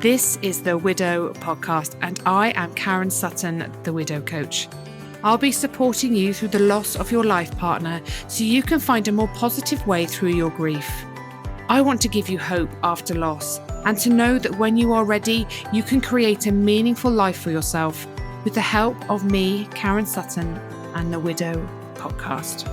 This is the Widow Podcast, and I am Karen Sutton, the Widow Coach. I'll be supporting you through the loss of your life partner so you can find a more positive way through your grief. I want to give you hope after loss and to know that when you are ready, you can create a meaningful life for yourself with the help of me, Karen Sutton, and the Widow Podcast.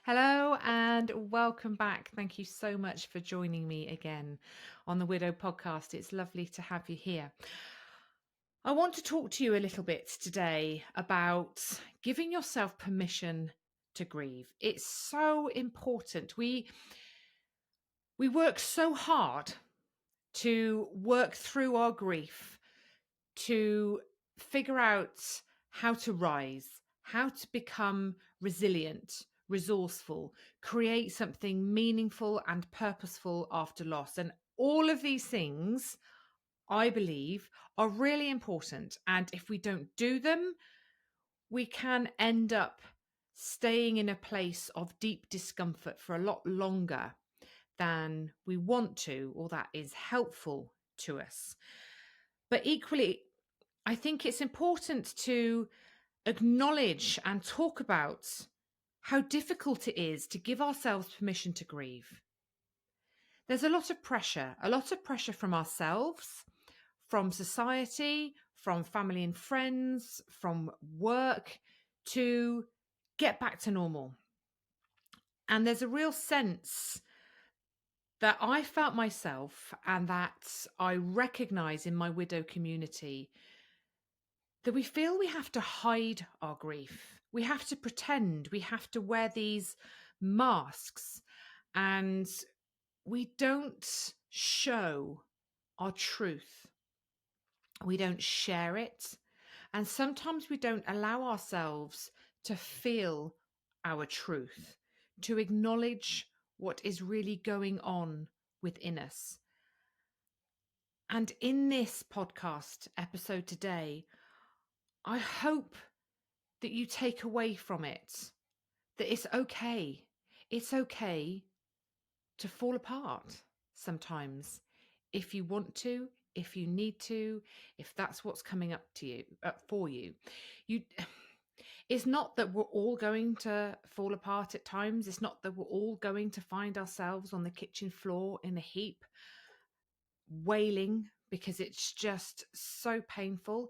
Hello and welcome back. Thank you so much for joining me again on the Widow Podcast. It's lovely to have you here. I want to talk to you a little bit today about giving yourself permission to grieve. It's so important. We work so hard to work through our grief, to figure out how to rise, how to become resilient, resourceful, create something meaningful and purposeful after loss. And all of these things, I believe, are really important. And if we don't do them, we can end up staying in a place of deep discomfort for a lot longer than we want to, or that is helpful to us. But equally, I think it's important to acknowledge and talk about how difficult it is to give ourselves permission to grieve. There's a lot of pressure from ourselves, from society, from family and friends, from work to get back to normal. And there's a real sense that I felt myself and that I recognize in my widow community, that we feel we have to hide our grief. We have to pretend, we have to wear these masks, and we don't show our truth. We don't share it. And sometimes we don't allow ourselves to feel our truth, to acknowledge what is really going on within us. And in this podcast episode today, I hope that you take away from it that it's okay. It's okay to fall apart sometimes if you want to, if you need to, if that's what's coming up to you for you. It's not that we're all going to fall apart at times. It's not that we're all going to find ourselves on the kitchen floor in a heap, wailing because it's just so painful.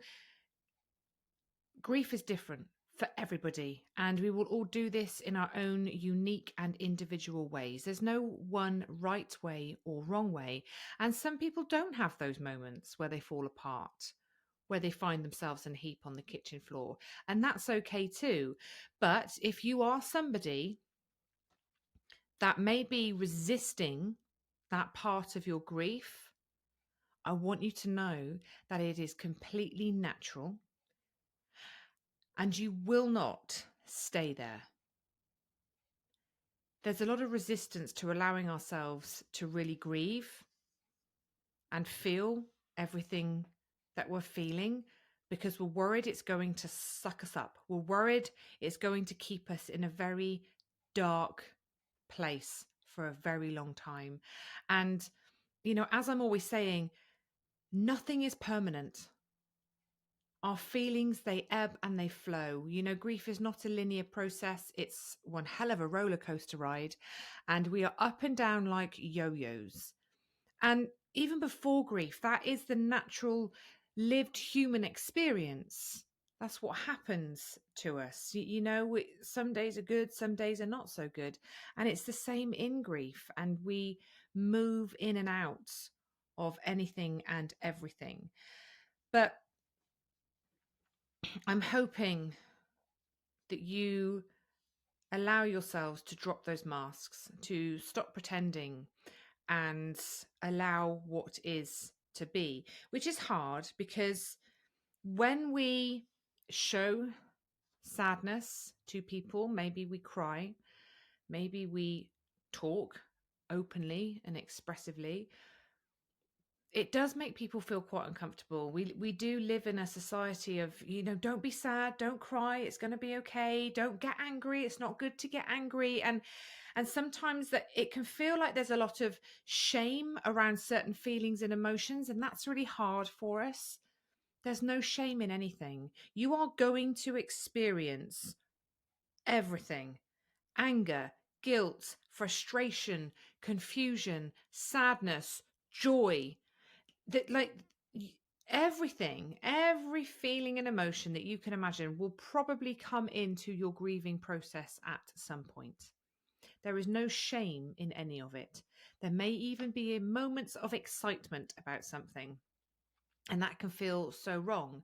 Grief is different for everybody, and we will all do this in our own unique and individual ways. There's no one right way or wrong way. And some people don't have those moments where they fall apart, where they find themselves in a heap on the kitchen floor. And that's okay too. But if you are somebody that may be resisting that part of your grief, I want you to know that it is completely natural and you will not stay there. There's a lot of resistance to allowing ourselves to really grieve and feel everything that we're feeling because we're worried it's going to suck us up. We're worried it's going to keep us in a very dark place for a very long time. And, as I'm always saying, nothing is permanent. Our feelings, they ebb and they flow. Grief is not a linear process. It's one hell of a roller coaster ride. And we are up and down like yo-yos. And even before grief, that is the natural lived human experience. That's what happens to us. Some days are good, some days are not so good. And it's the same in grief. And we move in and out of anything and everything. But I'm hoping that you allow yourselves to drop those masks, to stop pretending and allow what is to be, which is hard because when we show sadness to people, maybe we cry, maybe we talk openly and expressively, it does make people feel quite uncomfortable. We do live in a society of, don't be sad, don't cry, it's going to be okay, don't get angry, it's not good to get angry. And sometimes that it can feel like there's a lot of shame around certain feelings and emotions, and that's really hard for us. There's no shame in anything. You are going to experience everything: anger, guilt, frustration, confusion, sadness, joy. That, like, everything, every feeling and emotion that you can imagine will probably come into your grieving process at some point. There is no shame in any of it. There may even be moments of excitement about something, and that can feel so wrong.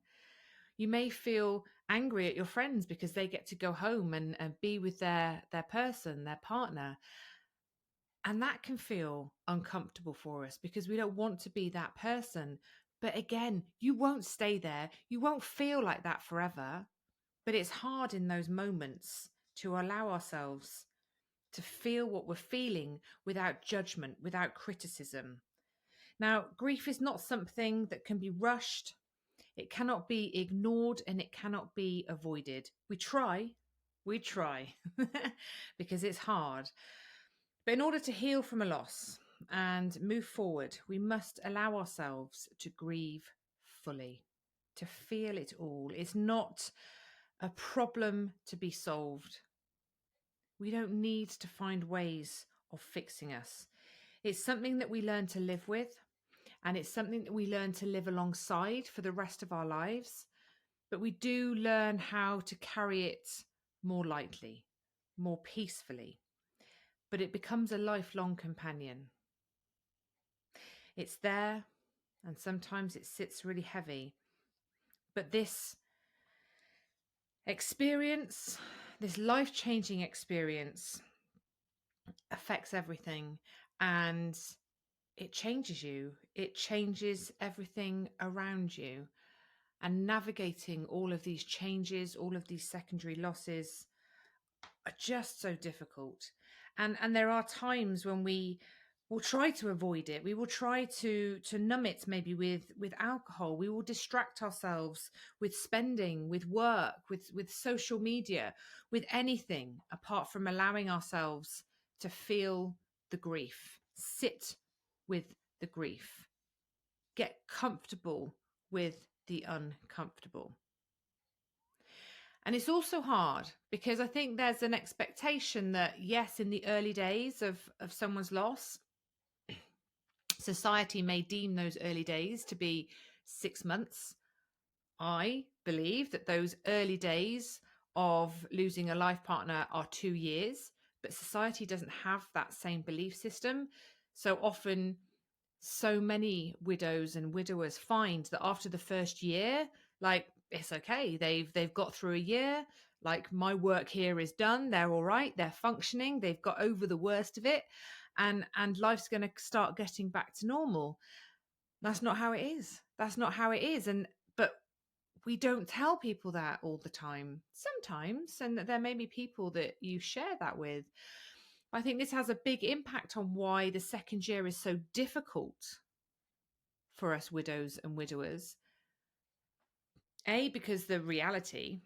You may feel angry at your friends because they get to go home and be with their person, their partner. And that can feel uncomfortable for us because we don't want to be that person. But again, you won't stay there. You won't feel like that forever. But it's hard in those moments to allow ourselves to feel what we're feeling without judgment, without criticism. Now, grief is not something that can be rushed. It cannot be ignored, and it cannot be avoided. We try, because it's hard. But in order to heal from a loss and move forward, we must allow ourselves to grieve fully, to feel it all. It's not a problem to be solved. We don't need to find ways of fixing us. It's something that we learn to live with, and it's something that we learn to live alongside for the rest of our lives. But we do learn how to carry it more lightly, more peacefully. But it becomes a lifelong companion. It's there, and sometimes it sits really heavy. But this experience, this life-changing experience, affects everything, and it changes you. It changes everything around you. And navigating all of these changes, all of these secondary losses, are just so difficult. And there are times when we will try to avoid it. We will try to numb it, maybe with alcohol. We will distract ourselves with spending, with work, with social media, with anything apart from allowing ourselves to feel the grief, sit with the grief, get comfortable with the uncomfortable. And it's also hard because I think there's an expectation that, yes, in the early days of someone's loss, society may deem those early days to be 6 months. I believe that those early days of losing a life partner are 2 years, but society doesn't have that same belief system. So often, so many widows and widowers find that after the first year, like, it's okay, they've got through a year, like, my work here is done, they're all right, they're functioning, they've got over the worst of it, and life's going to start getting back to normal. That's not how it is. That's not how it is. And but we don't tell people that all the time. Sometimes, and there may be people that you share that with. I think this has a big impact on why the second year is so difficult for us widows and widowers. Because the reality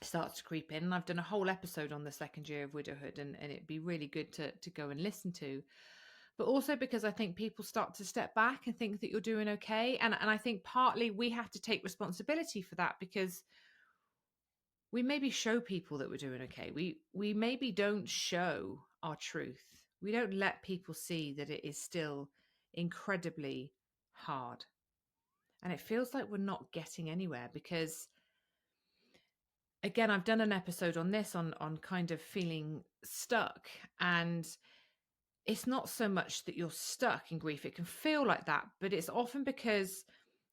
starts to creep in. And I've done a whole episode on the second year of widowhood, and it'd be really good to go and listen to. But also because I think people start to step back and think that you're doing okay. And I think partly we have to take responsibility for that, because we maybe show people that we're doing okay. We maybe don't show our truth. We don't let people see that it is still incredibly hard. And it feels like we're not getting anywhere because, again, I've done an episode on this, on kind of feeling stuck. And it's not so much that you're stuck in grief. It can feel like that, but it's often because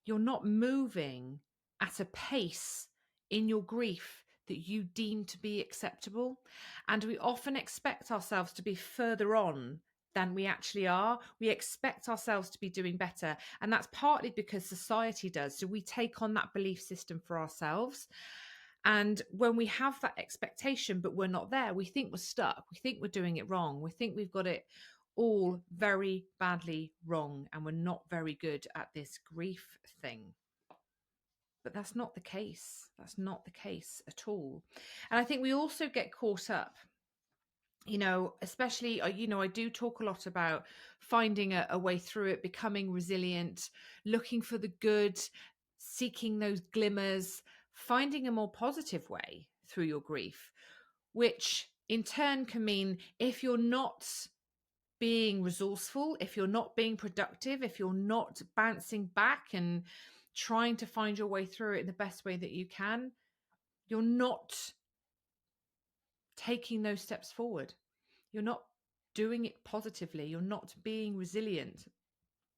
you're not moving at a pace in your grief that you deem to be acceptable. And we often expect ourselves to be further on than we actually are. We expect ourselves to be doing better. And that's partly because society does. So we take on that belief system for ourselves. And when we have that expectation, but we're not there, we think we're stuck. We think we're doing it wrong. We think we've got it all very badly wrong, and we're not very good at this grief thing. But that's not the case. That's not the case at all. And I think we also get caught up, especially, I do talk a lot about finding a way through it, becoming resilient, looking for the good, seeking those glimmers, finding a more positive way through your grief, which in turn can mean if you're not being resourceful, if you're not being productive, if you're not bouncing back and trying to find your way through it in the best way that you can, you're not taking those steps forward. You're not doing it positively. You're not being resilient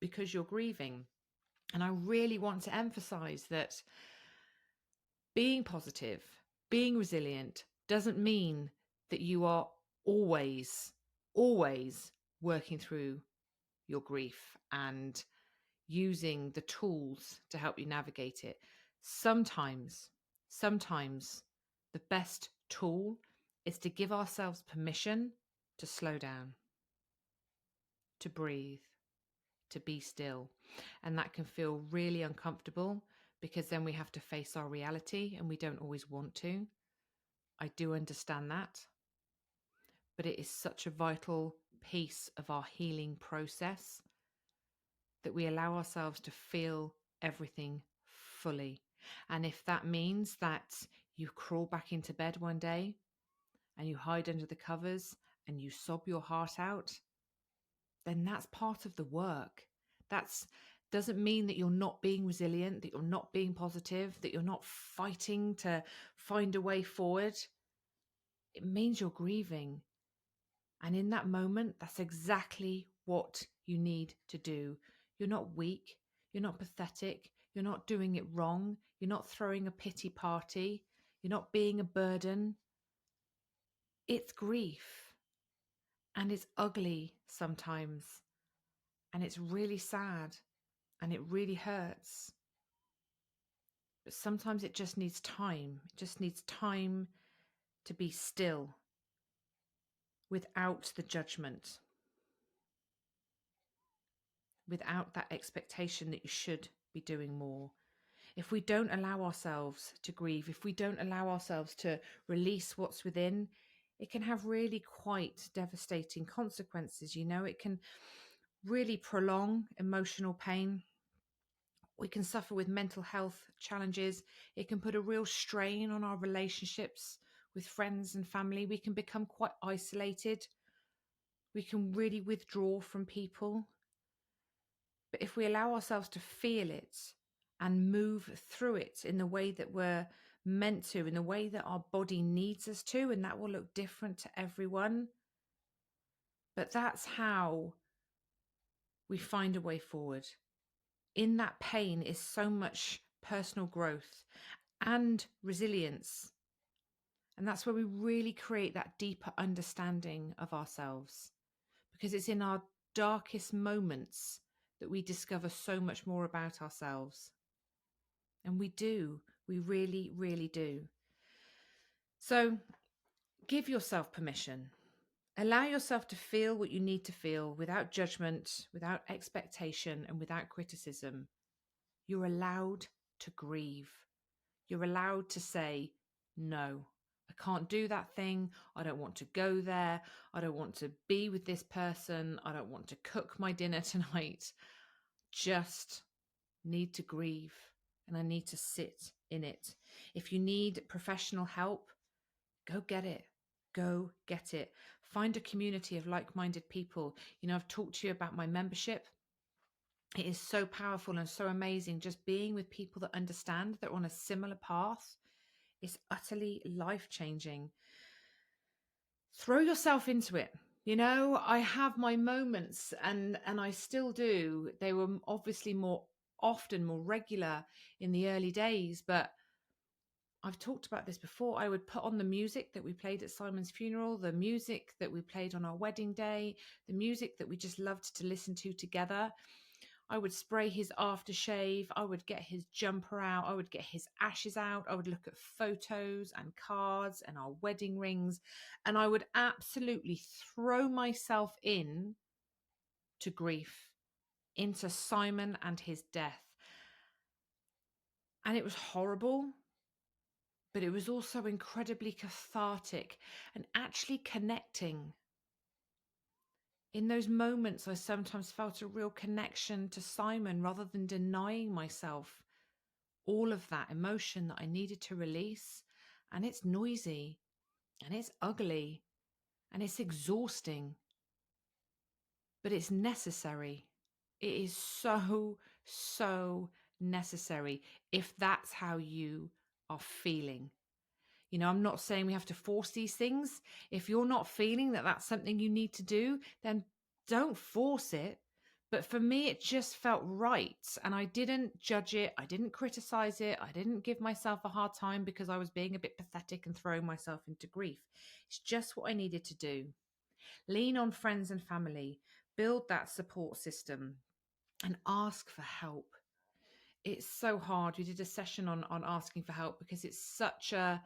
because you're grieving. And I really want to emphasize that being positive, being resilient doesn't mean that you are always working through your grief and using the tools to help you navigate it. Sometimes the best tool is to give ourselves permission to slow down, to breathe, to be still. And that can feel really uncomfortable because then we have to face our reality and we don't always want to. I do understand that. But it is such a vital piece of our healing process that we allow ourselves to feel everything fully. And if that means that you crawl back into bed one day and you hide under the covers and you sob your heart out, then that's part of the work. That doesn't mean that you're not being resilient, that you're not being positive, that you're not fighting to find a way forward. It means you're grieving. And in that moment, that's exactly what you need to do. You're not weak. You're not pathetic. You're not doing it wrong. You're not throwing a pity party. You're not being a burden. It's grief. And it's ugly sometimes. And it's really sad. And it really hurts. But sometimes it just needs time. It just needs time to be still without the judgment, without that expectation that you should be doing more. If we don't allow ourselves to grieve, if we don't allow ourselves to release what's within, it can have really quite devastating consequences. It can really prolong emotional pain. We can suffer with mental health challenges. It can put a real strain on our relationships with friends and family. We can become quite isolated. We can really withdraw from people. But if we allow ourselves to feel it and move through it in the way that we're meant to, in the way that our body needs us to, and that will look different to everyone, but that's how we find a way forward. In that pain is so much personal growth and resilience. And that's where we really create that deeper understanding of ourselves, because it's in our darkest moments that we discover so much more about ourselves. And we really, really do. So give yourself permission. Allow yourself to feel what you need to feel without judgment, without expectation, and without criticism. You're allowed to grieve. You're allowed to say, no, I can't do that thing. I don't want to go there. I don't want to be with this person. I don't want to cook my dinner tonight. Just need to grieve, and I need to sit in it. If you need professional help, go get it. Go get it. Find a community of like-minded people. I've talked to you about my membership. It is so powerful and so amazing just being with people that understand, that are on a similar path. It's utterly life-changing. Throw yourself into it. I have my moments and I still do. They were obviously more regular in the early days, but I've talked about this before. I would put on the music that we played at Simon's funeral, the music that we played on our wedding day, the music that we just loved to listen to together. I would spray his aftershave. I would get his jumper out. I would get his ashes out. I would look at photos and cards and our wedding rings. And I would absolutely throw myself in to grief, into Simon and his death. And it was horrible, but it was also incredibly cathartic and actually connecting. In those moments, I sometimes felt a real connection to Simon rather than denying myself all of that emotion that I needed to release. And it's noisy and it's ugly and it's exhausting, but it's necessary. It is so, so necessary if that's how you are feeling. You know, I'm not saying we have to force these things. If you're not feeling that that's something you need to do, then don't force it. But for me, it just felt right. And I didn't judge it. I didn't criticize it. I didn't give myself a hard time because I was being a bit pathetic and throwing myself into grief. It's just what I needed to do. Lean on friends and family, build that support system, and ask for help. It's so hard. We did a session on asking for help because it's such a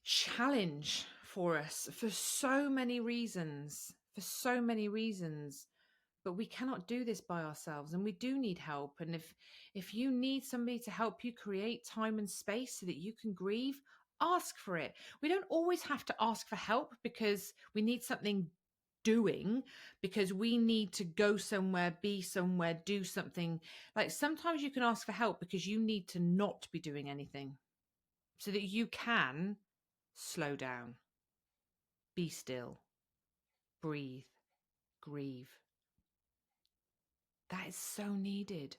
challenge for us for so many reasons, but we cannot do this by ourselves, and we do need help. And if you need somebody to help you create time and space so that you can grieve, ask for it. We don't always have to ask for help because we need something doing, because we need to go somewhere, be somewhere, do something. Like sometimes you can ask for help because you need to not be doing anything so that you can slow down, be still, breathe, grieve. That is so needed.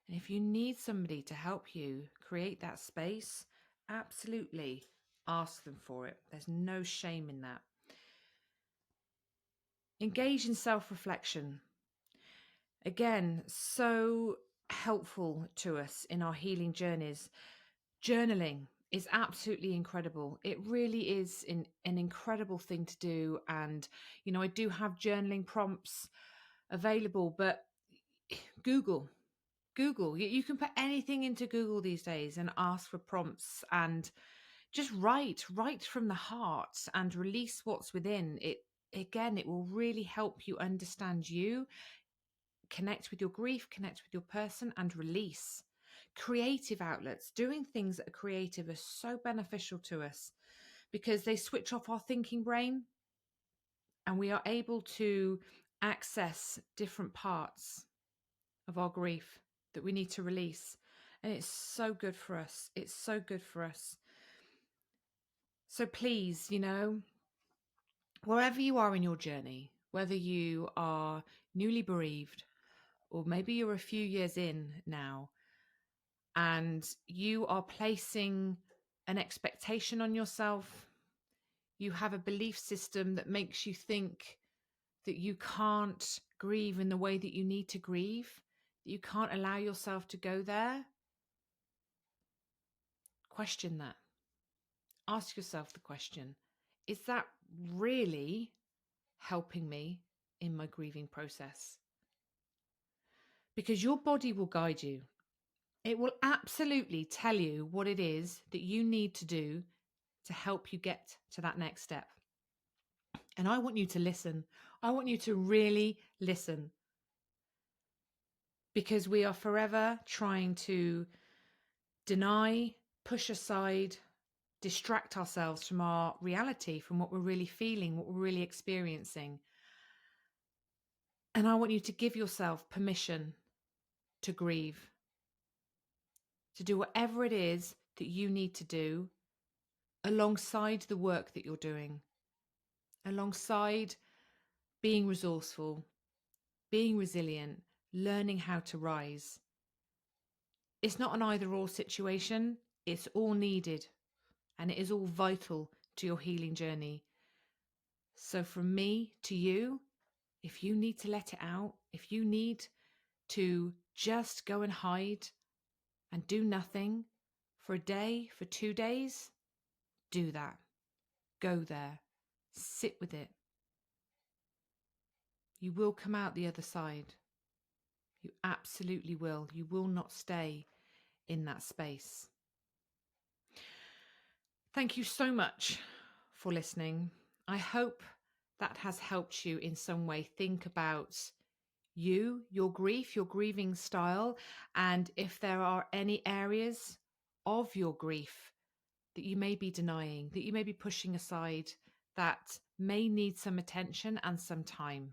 And if you need somebody to help you create that space, absolutely ask them for it. There's no shame in that. Engage in self-reflection. Again, so helpful to us in our healing journeys. Journaling is absolutely incredible. It really is an incredible thing to do. And, you know, I do have journaling prompts available, but Google, you can put anything into Google these days and ask for prompts and just write from the heart and release what's within it. Again, it will really help you understand you, connect with your grief, connect with your person, and release. Creative outlets, doing things that are creative, are so beneficial to us because they switch off our thinking brain and we are able to access different parts of our grief that we need to release. And it's so good for us. It's so good for us. So please, you know, wherever you are in your journey, whether you are newly bereaved or maybe you're a few years in now and you are placing an expectation on yourself, you have a belief system that makes you think that you can't grieve in the way that you need to grieve, that you can't allow yourself to go there, question that. Ask yourself the question, is that really helping me in my grieving process? Because your body will guide you. It will absolutely tell you what it is that you need to do to help you get to that next step. And I want you to listen. I want you to really listen. Because we are forever trying to deny, push aside, distract ourselves from our reality, from what we're really feeling, what we're really experiencing. And I want you to give yourself permission to grieve, to do whatever it is that you need to do alongside the work that you're doing, alongside being resourceful, being resilient, learning how to rise. It's not an either-or situation. It's all needed, and it is all vital to your healing journey. So from me to you, if you need to let it out, if you need to just go and hide and do nothing for a day, for 2 days, do that. Go there. Sit with it. You will come out the other side. You absolutely will. You will not stay in that space. Thank you so much for listening. I hope that has helped you in some way think about you, your grief, your grieving style, and if there are any areas of your grief that you may be denying, that you may be pushing aside, that may need some attention and some time.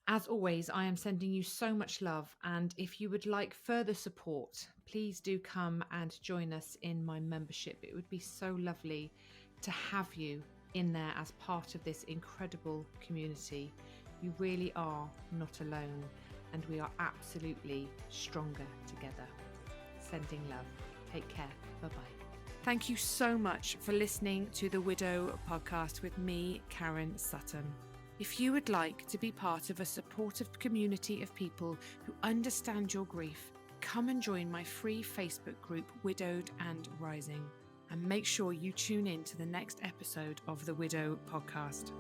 As always, I am sending you so much love, and if you would like further support, please do come and join us in my membership. It would be so lovely to have you in there as part of this incredible community. You really are not alone, and we are absolutely stronger together. Sending love. Take care. Bye-bye. Thank you so much for listening to the Widow podcast with me, Karen Sutton. If you would like to be part of a supportive community of people who understand your grief, come and join my free Facebook group, Widowed and Rising. And make sure you tune in to the next episode of the Widow podcast.